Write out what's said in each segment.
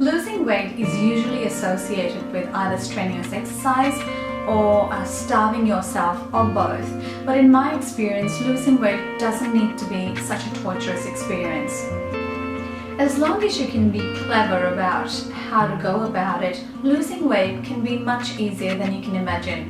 Losing weight is usually associated with either strenuous exercise or starving yourself, or both. But in my experience, losing weight doesn't need to be such a torturous experience. As long as you can be clever about how to go about it, losing weight can be much easier than you can imagine.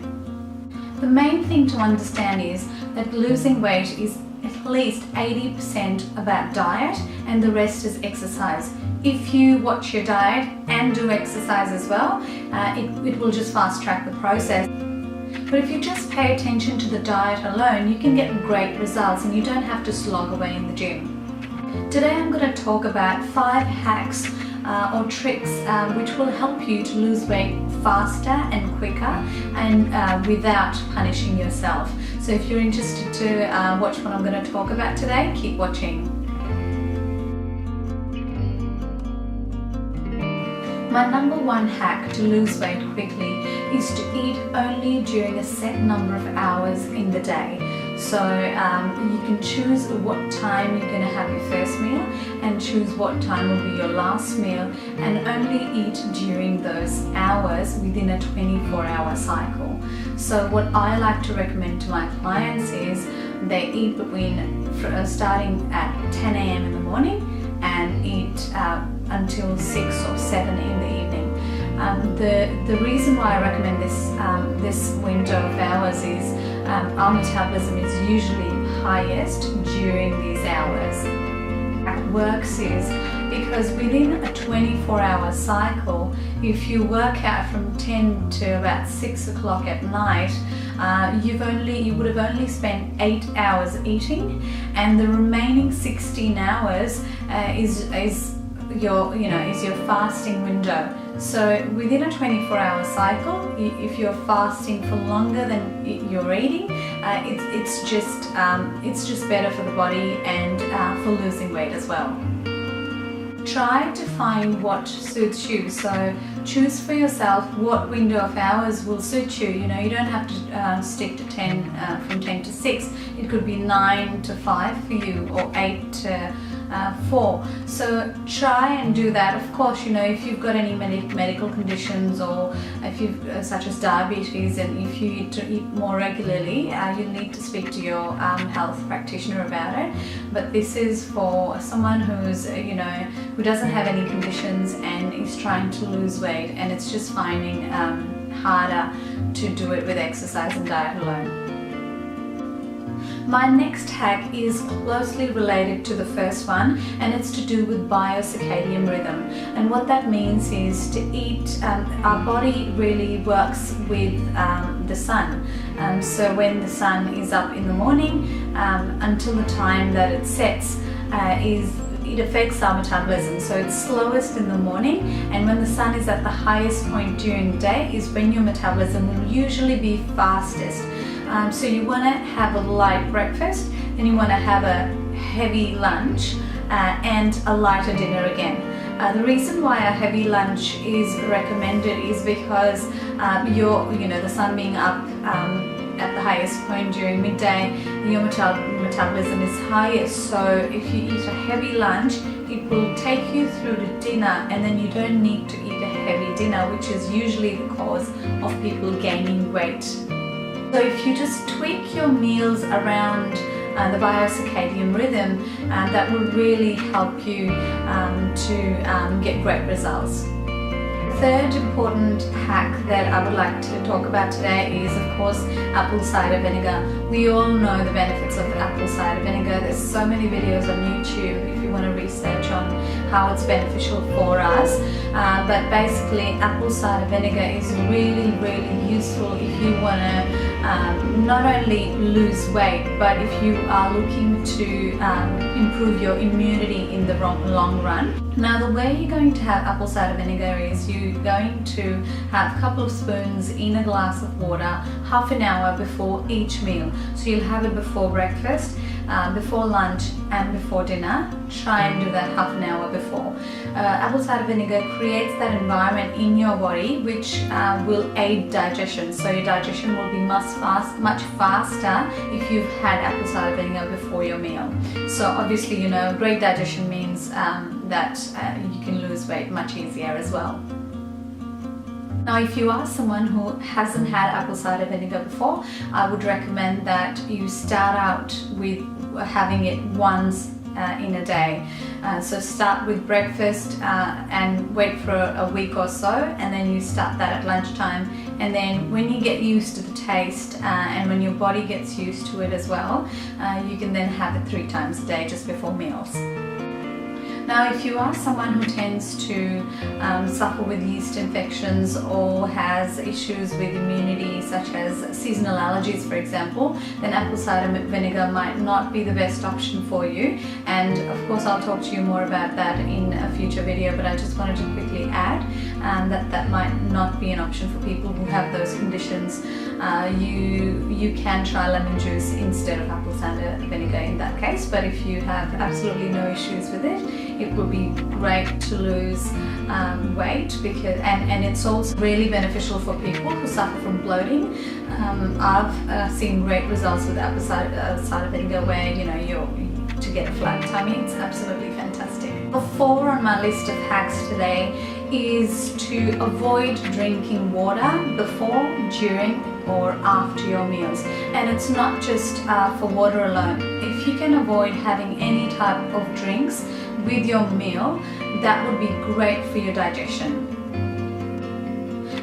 The main thing to understand is that losing weight is at least 80% about diet and the rest is exercise. If you watch your diet and do exercise as well, it will just fast track the process. But if you just pay attention to the diet alone, you can get great results and you don't have to slog away in the gym. Today I'm going to talk about 5 hacks or tricks which will help you to lose weight faster and quicker and without punishing yourself. So if you're interested to watch what I'm going to talk about today, keep watching. My number 1 hack to lose weight quickly is to eat only during a set number of hours in the day. So you can choose what time you're going to have your first meal and choose what time will be your last meal, and only eat during those hours within a 24-hour cycle. So what I like to recommend to my clients is they eat starting at 10 a.m. in the morning and eat until 6 or 7 in the evening. The reason why I recommend this window of hours is our metabolism is usually highest during these hours. How it works is because within a 24-hour cycle, if you work out from 10 to about 6 o'clock at night, you would have only spent 8 hours eating, and the remaining 16 hours is your fasting window. So within a 24-hour cycle, if you're fasting for longer than you're eating, it's just better for the body and for losing weight as well. Try to find what suits you. So choose for yourself what window of hours will suit you. You don't have to stick to 10 from 10 to 6. It could be 9 to 5 for you, or 8 to 4. So try and do that. Of course, if you've got any medical conditions, or if you've such as diabetes, and if you need to eat more regularly, you'll need to speak to your health practitioner about it. But this is for someone who's who doesn't have any conditions and is trying to lose weight, and it's just finding harder to do it with exercise and diet alone. My next hack is closely related to the first one, and it's to do with biocircadian rhythm. And what that means is to eat, our body really works with the sun. So when the sun is up in the morning until the time that it sets, it affects our metabolism. So it's slowest in the morning, and when the sun is at the highest point during the day is when your metabolism will usually be fastest. So you want to have a light breakfast, then you want to have a heavy lunch and a lighter dinner again. The reason why a heavy lunch is recommended is because the sun being up at the highest point during midday, your metabolism is highest. So if you eat a heavy lunch, it will take you through to dinner, and then you don't need to eat a heavy dinner, which is usually the cause of people gaining weight. So if you just tweak your meals around the biocircadian rhythm, that will really help you to get great results. Third important hack that I would like to talk about today is, of course, apple cider vinegar. We all know the benefits of apple cider vinegar. There's so many videos on YouTube if you want to research on how it's beneficial for us. But basically, apple cider vinegar is really, really useful if you want to not only lose weight, but if you are looking to improve your immunity in the long run. Now, the way you're going to have apple cider vinegar is you're going to have a couple of spoons in a glass of water half an hour before each meal. So you'll have it before breakfast, before lunch and before dinner. Try and do that half an hour before. Apple cider vinegar creates that environment in your body which will aid digestion. So your digestion will be much faster if you've had apple cider vinegar before your meal. So obviously, great digestion means that you can lose lose weight much easier as well. Now, if you are someone who hasn't had apple cider vinegar before, I would recommend that you start out with having it once in a day. So start with breakfast and wait for a week or so, and then you start that at lunchtime. And then when you get used to the taste and when your body gets used to it as well, you can then have it 3 times a day just before meals. Now, if you are someone who tends to suffer with yeast infections or has issues with immunity, such as seasonal allergies, for example, then apple cider vinegar might not be the best option for you. And of course, I'll talk to you more about that in a future video, but I just wanted to quickly add that might not be an option for people who have those conditions. You can try lemon juice instead of apple cider vinegar in that case, but if you have absolutely no issues with it, it would be great to lose weight, because and it's also really beneficial for people who suffer from bloating. I've seen great results with apple cider vinegar where to get a flat tummy. It's absolutely fantastic. Number 4 on my list of hacks today is to avoid drinking water before, during or after your meals. And it's not just for water alone. If you can avoid having any type of drinks with your meal, that would be great for your digestion.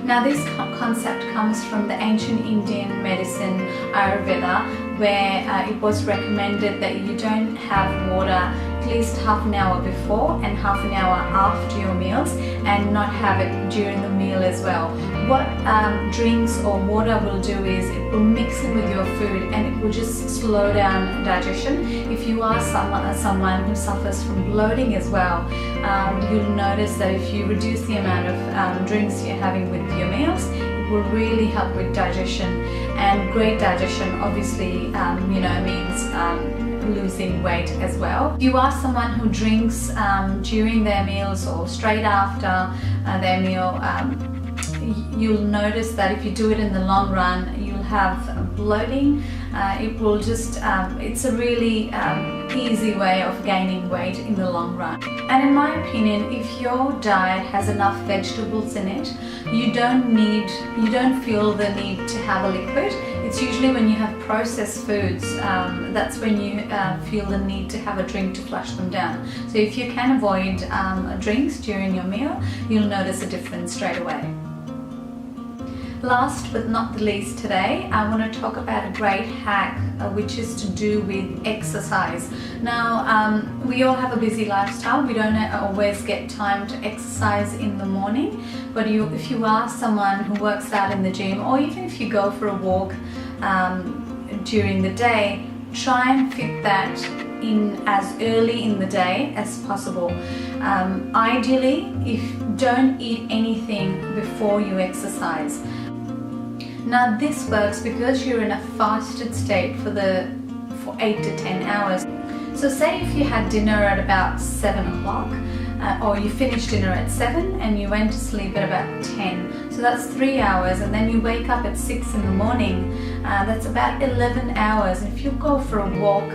Now, this concept comes from the ancient Indian medicine Ayurveda, where it was recommended that you don't have water at least half an hour before and half an hour after your meals, and not have it during the meal as well. What drinks or water will do is it will mix in with your food and it will just slow down digestion. If you are someone who suffers from bloating as well, you'll notice that if you reduce the amount of drinks you're having with your meals, it will really help with digestion. And great digestion obviously means losing weight as well. If you are someone who drinks during their meals or straight after their meal, you'll notice that if you do it in the long run, you'll have bloating. It will just, it's a really easy way of gaining weight in the long run. And in my opinion, if your diet has enough vegetables in it, you don't feel the need to have a liquid. It's usually when you have processed foods, that's when you feel the need to have a drink to flush them down. So if you can avoid drinks during your meal, you'll notice a difference straight away. Last but not the least today, I want to talk about a great hack which is to do with exercise. Now, we all have a busy lifestyle. We don't always get time to exercise in the morning, but if you are someone who works out in the gym, or even if you go for a walk during the day, try and fit that in as early in the day as possible. Ideally, don't eat anything before you exercise. Now, this works because you're in a fasted state for 8 to 10 hours. So say if you had dinner at about 7 o'clock, or you finished dinner at 7 and you went to sleep at about 10. So that's 3 hours, and then you wake up at 6 in the morning. That's about 11 hours. If you go for a walk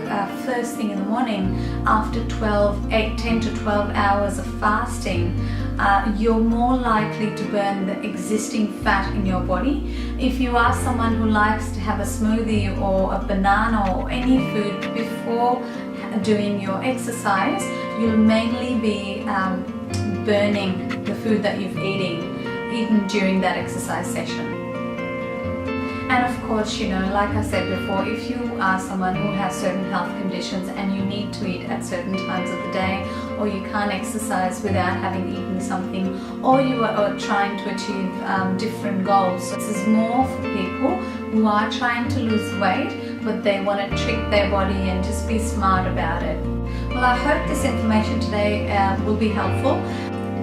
first thing in the morning, after 10 to 12 hours of fasting, you're more likely to burn the existing fat in your body. If you are someone who likes to have a smoothie or a banana or any food before doing your exercise, you'll mainly be burning the food that you've eaten during that exercise session. And of course, like I said before, if you are someone who has certain health conditions and you need to eat at certain times of the day, or you can't exercise without having eaten something, or you are trying to achieve different goals. So this is more for people who are trying to lose weight, but they want to trick their body and just be smart about it. Well, I hope this information today will be helpful.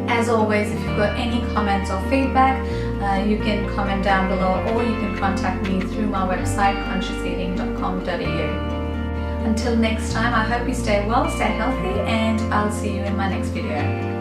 As always, if you've got any comments or feedback, you can comment down below, or you can contact me through my website, consciouseating.com.au. Until next time, I hope you stay well, stay healthy, and I'll see you in my next video.